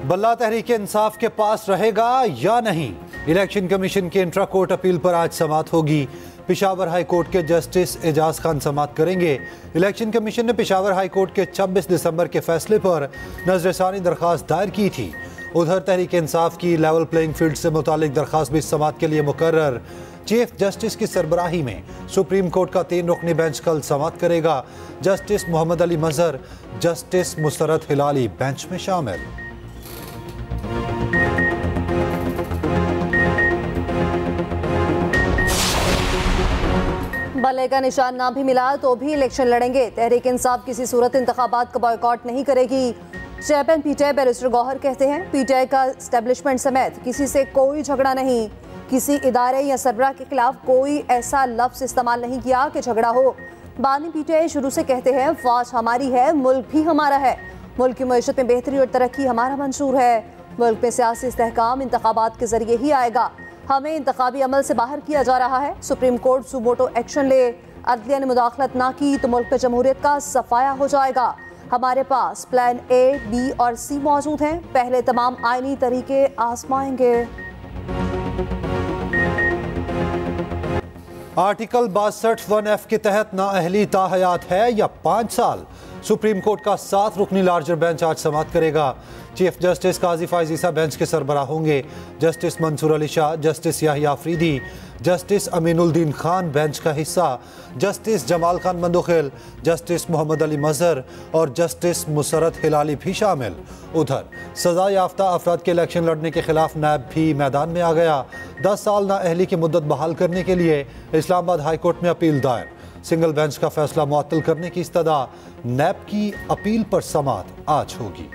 बल्ला तहरीक इंसाफ के पास रहेगा या नहीं? इलेक्शन कमीशन की इंट्रा कोर्ट अपील पर आज समाअत होगी। पेशावर हाई कोर्ट के जस्टिस एजाज खान समाअत करेंगे। इलेक्शन कमीशन ने पेशावर हाई कोर्ट के 26 दिसंबर के फैसले पर नजरसानी दरख्वास्त दायर की थी। उधर तहरीक इंसाफ की लेवल प्लेइंग फील्ड से मुतालिक दरख्वास्त भी समाअत के लिए मुकर्रर। चीफ जस्टिस की सरबराही में सुप्रीम कोर्ट का 3 रुकनी बेंच कल समाअत करेगा। जस्टिस मोहम्मद अली मजहर, जस्टिस मुसरत हिलाली बेंच में शामिल। बल्ले का निशान ना भी मिला तो भी इलेक्शन लड़ेंगे। तहरीक इंसाफ किसी सूरत इंतखाबात का बॉयकॉट नहीं करेगी। चेयरमैन पीटीआई बैरिस्टर गौहर कहते हैं, पीटीआई का एस्टेब्लिशमेंट समेत किसी से कोई झगड़ा नहीं, किसी इदारे या सरबराह के खिलाफ कोई ऐसा लफ्ज इस्तेमाल नहीं किया कि झगड़ा हो। बानी पीटीआई शुरू से कहते हैं, फौज हमारी है, मुल्क भी हमारा है, मुल्क की मईशत में बेहतरी और तरक्की हमारा मंशूर है। मुल्क में सियासी इस्तेहकाम इंतखाबात के जरिए ही आएगा। हमें इंतखाबी अमल से बाहर किया जा रहा है। सुप्रीम कोर्ट सुमोटो एक्शन ले, अदलिया ने मुदाखलत ना की तो मुल्क में जमहूरियत का सफाया हो जाएगा। हमारे पास प्लान ए, बी और सी मौजूद हैं। पहले तमाम आईनी तरीके आजमाएंगे। आर्टिकल 62 1F के तहत नाअहली ताहयात है या 5 साल? सुप्रीम कोर्ट का 7 रुकनी लार्जर बेंच आज समाअत करेगा। Chief justice Qazi Faez Isa bench के सरबराह होंगे। Justice Mansoor Ali Shah, justice Yahya Afridi, justice Aminuddin Khan bench का हिस्सा, जस्टिस जमाल खान मंदोखिल, जस्टिस मोहम्मद अली मजहर और जस्टिस मुसरत हिलाली भी शामिल। उधर सजा याफ्ता अफराद के इलेक्शन लड़ने के खिलाफ नैब भी मैदान में आ गया। 10 साल नाअहली की मुद्दत बहाल करने के लिए इस्लामाबाद हाई कोर्ट में अपील दायर। सिंगल बेंच का फैसला मुअत्तल करने की इस्तदा। नैब की अपील पर समाअत आज होगी।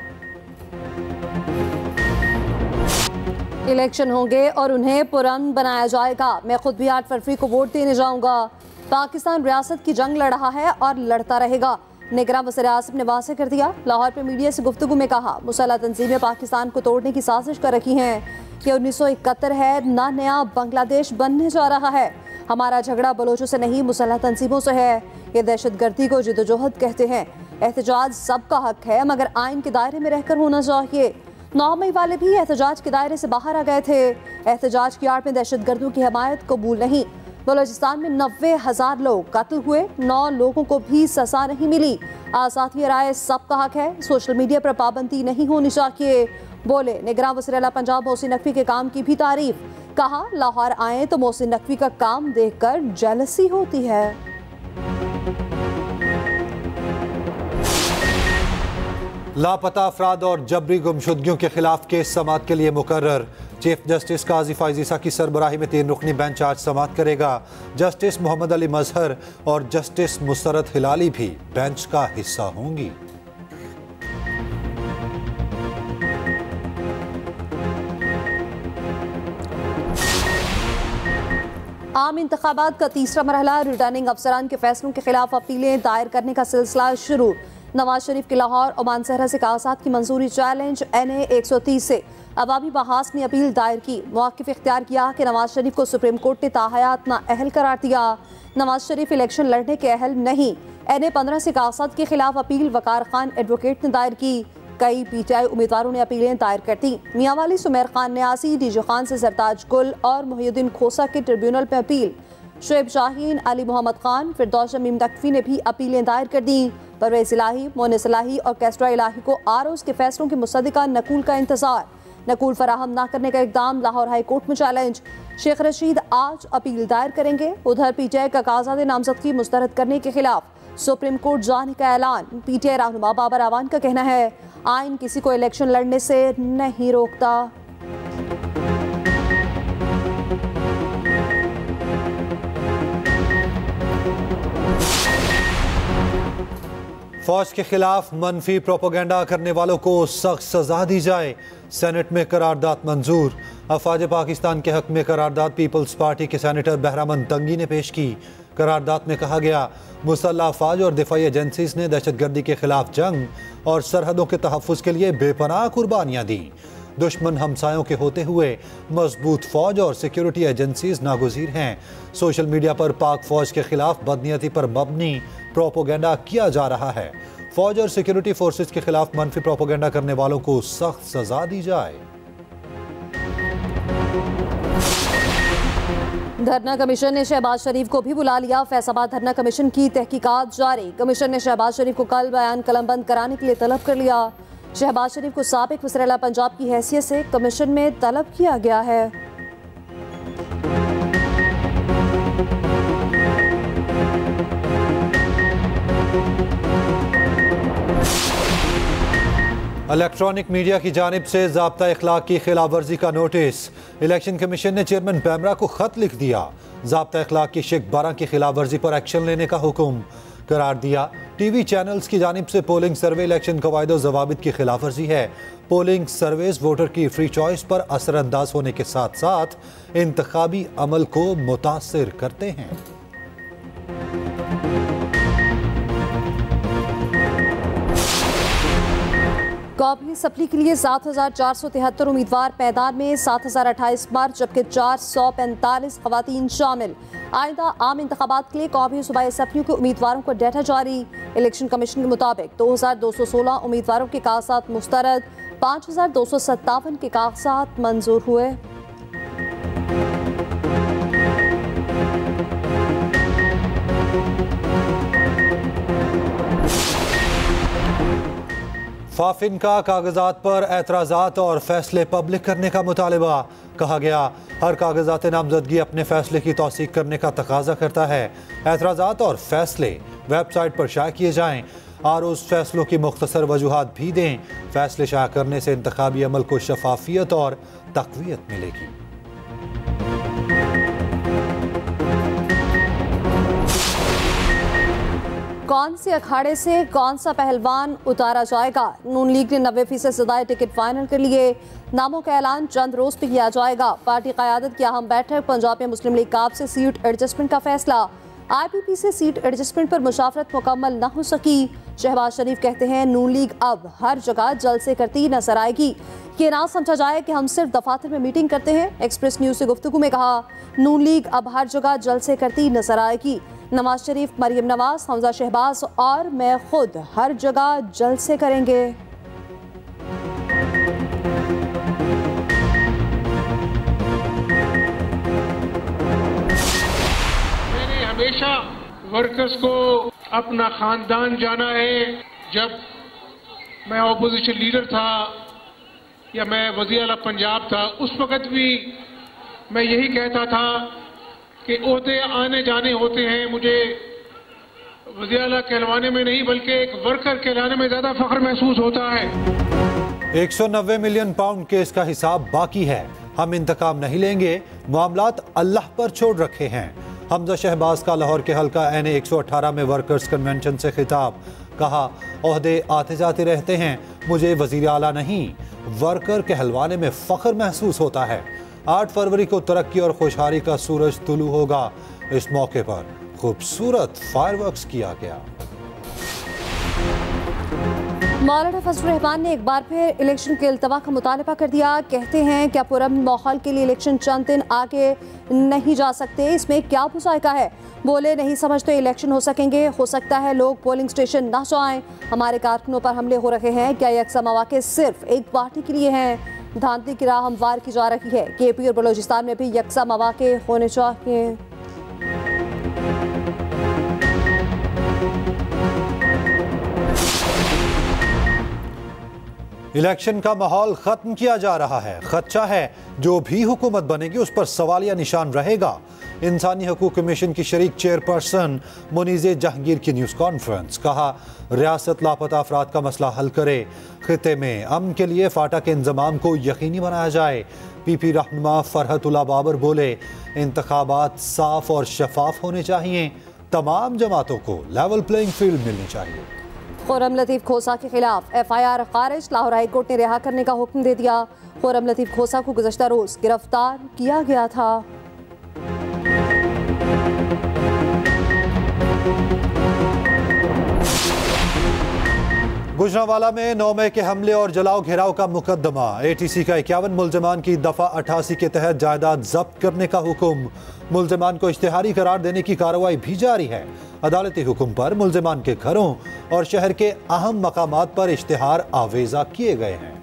इलेक्शन होंगे और उन्हें पुरअमन बनाया जाएगा। मैं खुद भी 8 फरवरी को वोट देने जाऊंगा। पाकिस्तान रियासत की जंग लड़ रहा है और लड़ता रहेगा। निगरान वज़ीर आज़म ने वाज़ेह कर दिया। लाहौर में मीडिया से गुफ्तगू में कहा, मुसल्लह तंजीमें पाकिस्तान को तोड़ने की साजिश कर रखी हैं। कि 1971 है ना नया बांग्लादेश बनने जा रहा है। हमारा झगड़ा बलोचों से नहीं, मुसल्लह तंजीमों से है। ये दहशतगर्दी को जिद्दोजहद कहते हैं। एहतजाज सबका हक है, मगर आइन के दायरे में रहकर होना चाहिए। 9 मई वाले भी एहतजाज के दायरे से बाहर आ गए थे। एहतजाज की आड़ में दहशतगर्दों की हमायत कबूल नहीं। बलोचिस्तान में 90,000 लोग कत्ल हुए, 9 लोगों को भी सजा नहीं मिली। आज़ादी राय सबका हक है। सोशल मीडिया पर पाबंदी नहीं होनी चाहिए। बोले निगरान वज़ीर आला पंजाब मोहसिन नकवी के काम की भी तारीफ। कहा, लाहौर आए तो मोहसिन नकवी का काम देखकर जेलसी होती है। लापता अफराद और जबरी गुमशुदगियों के खिलाफ केस समाअत के लिए मुकर्रर। चीफ जस्टिस काजी फाइज ईसा की सरबराही में 3 रुकनी बेंच आज समाअत करेगा। जस्टिस मोहम्मद अली मजहर और जस्टिस मुसरत हिलाली भी बेंच का हिस्सा होंगी। आम इंतखाबात का तीसरा मरहला, रिटर्निंग अफसरान के फैसलों के खिलाफ अपीलें दायर करने का सिलसिला शुरू। नवाज शरीफ के लाहौर और मानसहरा से कागजात की मंजूरी चैलेंज। NA 130 से अवामी बहास ने अपील दायर की। मौक़िफ़ इख्तियार किया कि नवाज शरीफ को सुप्रीम कोर्ट ने ताहयात नाअहल करार दिया। नवाज शरीफ इलेक्शन लड़ने के अहल नहीं। NA 15 से कागजात के खिलाफ अपील वकार खान एडवोकेट ने दायर की। कई PTI उम्मीदवारों ने अपीलें दायर कर दी। मियांवाली सुमेर खान न्यासी, DJ खान से सरताज गुल और मुहियुद्दीन खोसा के ट्रिब्यूनल में अपील। शुएब शाहीन, अली मोहम्मद खान, फिरदौस शमीम नकवी ने भी अपीलें दायर कर दी। परवेज़ इलाही, मोनिस इलाही और कैस्ट्रा इलाही को आरओज़ के फैसलों के मुसद्दिक़ा नकूल का इंतजार। नकूल फराहम न करने का इक़दाम लाहौर हाई कोर्ट में चैलेंज। शेख रशीद आज अपील दायर करेंगे। उधर PTI का कागजात नामजदगी मुस्तरद करने के खिलाफ सुप्रीम कोर्ट जाने का ऐलान। PTI रहनुमा बाबर आवान का कहना है, आइन किसी को इलेक्शन लड़ने से नहीं रोकता। फौज के खिलाफ मनफी प्रोपेगेंडा करने वालों को सख्त सजा दी जाए। सेनेट में करारदाद मंजूर। अफवाज पाकिस्तान के हक में करारदाद पीपल्स पार्टी के सेनेटर बहरामन तंगी ने पेश की। करारदाद में कहा गया, मुसल्लह अफवाज और दिफाई एजेंसीज ने दहशतगर्दी के खिलाफ जंग और सरहदों के तहफ़्फ़ुज़ के लिए बेपनाह कुर्बानियाँ दी। दुश्मन हमसायों के होते हुए मजबूत फौज और सिक्योरिटी एजेंसीज नागुज़ीर हैं। सोशल मीडिया पर पाक फौज के खिलाफ बदनीयती पर मबनी प्रोपेगेंडा किया जा रहा है। फौज और सिक्योरिटी फोर्सेस के खिलाफ मनफी प्रोपेगेंडा करने वालों को सख्त सजा दी जाए। धरना कमीशन ने शहबाज शरीफ को भी बुला लिया। फैसलाबाद धरना कमीशन की तहकीकात जारी। कमीशन ने शहबाज शरीफ को कल बयान कलमबंद कराने के लिए तलब कर लिया। शहबाज शरीफ को साबिक वज़ीर-ए-आला पंजाब की हैसियत से कमीशन में तलब किया गया है। इलेक्ट्रॉनिक मीडिया की जानिब से ज़ाब्ता इखलाक की खिलाफ वर्जी का नोटिस। इलेक्शन कमीशन ने चेयरमैन पैमरा को खत लिख दिया। ज़ाब्ता इखलाक की शिक 12 की खिलाफ वर्जी पर एक्शन लेने का हुक्म करार दिया। टीवी चैनल्स की जानिब से पोलिंग सर्वे इलेक्शन कवायद और ज़वाबित की खिलाफ वर्जी है। पोलिंग सर्वेस वोटर की फ्री चॉइस पर असरअंदाज होने के साथ साथ इंतखाबी अमल को मुतासिर करते हैं। कॉपी सप्ली के लिए 7,473 उम्मीदवार मैदान में। 7,028 मर्द जबकि 445 खवातीन शामिल। आइंदा आम इंतखाबात के लिए कॉपी सूबाई सप्लियों के उम्मीदवारों को डाटा जारी। इलेक्शन कमीशन के मुताबिक 2,216 उम्मीदवारों के कागजात मुस्तरद, 5,257 के कागजात मंजूर हुए। फाफिन का कागजात पर एतराज़ात और फैसले पब्लिक करने का मुतालबा। कहा गया हर कागजात नामजदगी अपने फैसले की तौसीक करने का तकाजा करता है। एतराज़ात और फैसले वेबसाइट पर शाया किए जाएं और उस फैसलों की मुख्तसर वजूहात भी दें। फैसले शाया करने से इंतखाबी अमल को शफाफियत और तक़वियत मिलेगी। कौन से अखाड़े से कौन सा पहलवान उतारा जाएगा? नून लीग ने 90% सदाए टिकट फाइनल कर लिए। नामों का ऐलान चंद रोज पे किया जाएगा। पार्टी क़यादत की अहम बैठक। पंजाब में मुस्लिम लीग काब से सीट एडजस्टमेंट का फैसला। IPP से सीट एडजस्टमेंट पर मुशावरत मुकम्मल न हो सकी। शहबाज शरीफ कहते हैं नून लीग अब हर जगह जलसे करती नजर आएगी। ये ना समझा जाए कि हम सिर्फ दफातर में मीटिंग करते हैं। एक्सप्रेस न्यूज से गुफ्तगू में कहा नून लीग अब हर जगह जलसे करती नजर आएगी। नवाज शरीफ, मरियम नवाज, हमजा शहबाज और मैं खुद हर जगह जलसे करेंगे। मैंने हमेशा वर्कर्स को अपना खानदान जाना है। जब मैं ऑपोजिशन लीडर था या मैं वज़ीर-ए-आला पंजाब था, उस वक्त भी मैं यही कहता था कि ओहदे आने जाने होते हैं। मुझे वज़ीर-ए-आला कहलवाने में नहीं बल्कि एक वर्कर कहलाने में ज़्यादा फख्र महसूस होता है। 190 मिलियन पाउंड केस का हिसाब बाकी है। हम इंतकाम नहीं लेंगे, मामलात अल्लाह पर छोड़ रखे हैं। हमजा शहबाज का लाहौर के हल्का NA 118 में वर्कर्स कन्वेंशन से खिताब। कहा ओहदे आते जाते रहते हैं, मुझे वज़ीर आला नहीं वर्कर कहलवाने में फख्र महसूस होता है। 8 फरवरी को तरक्की और खुशहाली का सूरज तुलू होगा। इस मौके पर खूबसूरत फायरवर्क्स किया गया। मौलाना फजलुर रहमान ने एक बार फिर इलेक्शन के इल्तवा का मुतालबा कर दिया। कहते हैं क्या पुरअमन माहौल के लिए इलेक्शन चंद दिन आगे नहीं जा सकते, इसमें क्या मुज़ायका है? बोले नहीं समझते इलेक्शन हो सकेंगे, हो सकता है लोग पोलिंग स्टेशन ना जाएं। हमारे कारकुनों पर हमले हो रहे हैं, क्या यकसा मौके सिर्फ एक पार्टी के लिए हैं? धांधली की राह हमवार की जा रही है। KP और बलोचिस्तान में भी यकसा मौके होने चाहिए। इलेक्शन का माहौल खत्म किया जा रहा है। खदशा है जो भी हुकूमत बनेगी उस पर सवालिया निशान रहेगा। इंसानी हकूक कमीशन की शरीक चेयरपर्सन मुनीज़े जहांगीर की न्यूज़ कॉन्फ्रेंस। कहा रियासत लापता अफराद का मसला हल करे। खिते में अमन के लिए फाटा के इंतजाम को यकीनी बनाया जाए। PP रहनुमा फरहतुल्लाह बाबर बोले इंतखाबात साफ और शफाफ होने चाहिए। तमाम जमातों को लेवल प्लेइंग फील्ड मिलनी चाहिए। खुर्रम लतीफ़ खोसा के खिलाफ FIR खारिज। लाहौर हाई कोर्ट ने रिहा करने का हुक्म दे दिया। खुर्रम लतीफ़ खोसा को गुज़श्ता रोज गिरफ्तार किया गया था। गुजरांवाला में 9 मई के हमले और जलाओ घेराव का मुकदमा। ATC का 51 मुल्जमान की दफा 88 के तहत जायदाद जब्त करने का हुक्म। मुल्जमान को इश्तिहारी करार देने की कार्रवाई भी जारी है। अदालती हुक्म पर मुल्जमान के घरों और शहर के अहम मकामात पर इश्तिहार आवेजा किए गए हैं।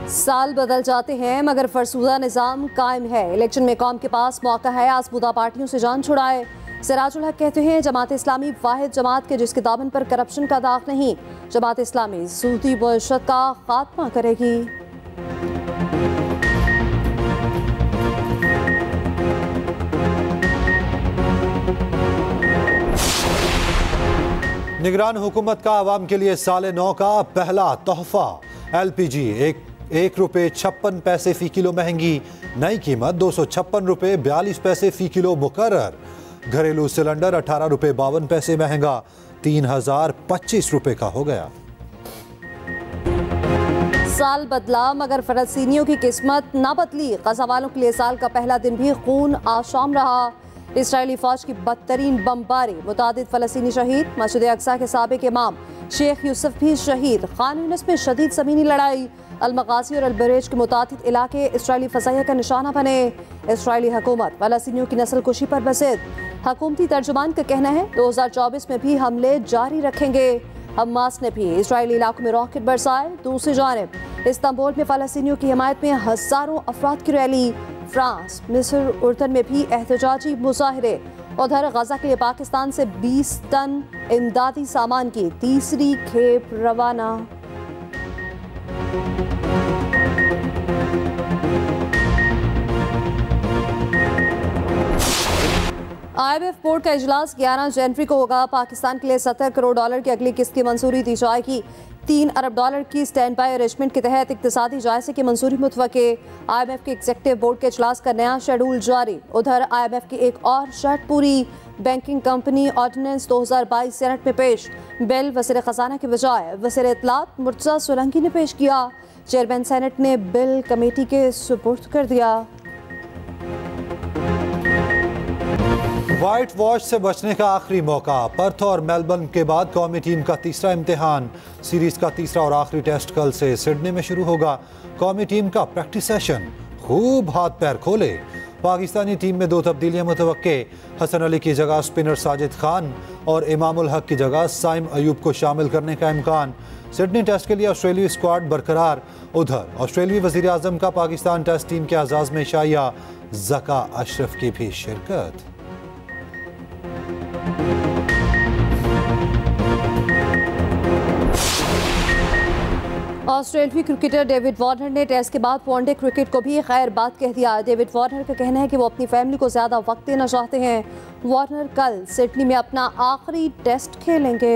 साल बदल जाते हैं मगर फरसूदा निज़ाम कायम है। इलेक्शन में कौम के पास मौका है आज़मूदा पार्टियों से जान छुड़ाए। सिराजुल हक कहते हैं जमात इस्लामी वाहिद जमात के जिसके दामन पर करप्शन का दाग नहीं। जमात इस्लामी सूदी मुआशरत का खात्मा करेगी। निगरान हुकूमत का आवाम के लिए साल नौ का पहला तोहफा। LPG 1 रुपये 56 पैसे फी किलो महंगी। नई कीमत 256 रुपये 42 पैसे फी किलो मुकर्रर। घरेलू सिलेंडर 18 रुपये 52 पैसे महंगा 3025 रुपये का हो गया। साल बदला मगर फलस्तीनियों की किस्मत ना बदली। गजा वालों के लिए साल का पहला दिन भी खून आशाम रहा। इसराइली फौज की बदतरीन बमबारी, मुतादिद फलस्तीनी शहीद। मस्जिद अक्सा के साबिक इमाम शेख यूसुफ भी शहीद। खान यूनिस में शदीद ज़मीनी लड़ाई। अलमगाजी और अलबरेज के मुतादिद इलाके इसराइली फज़ाइया का निशाना बने। इसराइली हुकूमत फलस्तीनियों की नस्ल कुशी पर बसिद। हुकूमती तर्जुमान का कहना है 2024 में भी हमले जारी रखेंगे। हमास ने भी इसराइली इलाकों में रॉकेट बरसाए। दूसरी जानिब इस्तांबुल में फलस्तीनियों की हिमायत में हज़ारों अफराद की रैली। फ्रांस, मिस्र, उर्दन में भी एहतजाजी मुजाहरे। उधर गजा के लिए पाकिस्तान से 20 टन इमदादी सामान की तीसरी खेप रवाना। IMF बोर्ड का इजलास 11 जनवरी को होगा। पाकिस्तान के लिए 70 करोड़ डॉलर की अगली किस्त की मंजूरी दी जाएगी। 3 अरब डॉलर की स्टैंड बाय अरेंजमेंट के तहत इक्तिसादी जायजे की मंजूरी मुतवक्के। IMF के एग्जीक्यूटिव बोर्ड के इजलास का नया शेड्यूल जारी। उधर IMF की एक और शर्त पूरी। बैंकिंग कंपनी ऑर्डिनेंस 2022 सेनेट में पेश। बिल वज़ीर ख़जाना के बजाय वज़ीर इत्तलात मुर्तज़ा सोलंकी ने पेश किया। चेयरमैन सेनेट ने बिल कमेटी के सुपुर्द कर दिया। व्हाइट वॉश से बचने का आखिरी मौका। पर्थ और मेलबर्न के बाद कौमी टीम का तीसरा इम्तिहान। सीरीज का तीसरा और आखिरी टेस्ट कल से सिडनी में शुरू होगा। कौमी टीम का प्रैक्टिस सेशन। खूब हाथ पैर खोले। पाकिस्तानी टीम में 2 तब्दीलियां मुतवक्के। हसन अली की जगह स्पिनर साजिद खान और इमामुल हक की जगह साइम अयूब को शामिल करने का इम्कान। सिडनी टेस्ट के लिए ऑस्ट्रेलियाई स्क्वाड बरकरार। उधर ऑस्ट्रेलियाई वज़ीर आज़म का पाकिस्तान टेस्ट टीम के आज़ाज़ में शाया। ज़का अशरफ की भी शिरकत। ऑस्ट्रेलियाई क्रिकेटर डेविड वार्नर ने टेस्ट के बाद वनडे क्रिकेट को भी खैर बात कह दिया। डेविड वार्नर का कहना है कि वो अपनी फैमिली को ज़्यादा वक्त देना चाहते हैं। वार्नर कल सिडनी में अपना आखिरी टेस्ट खेलेंगे।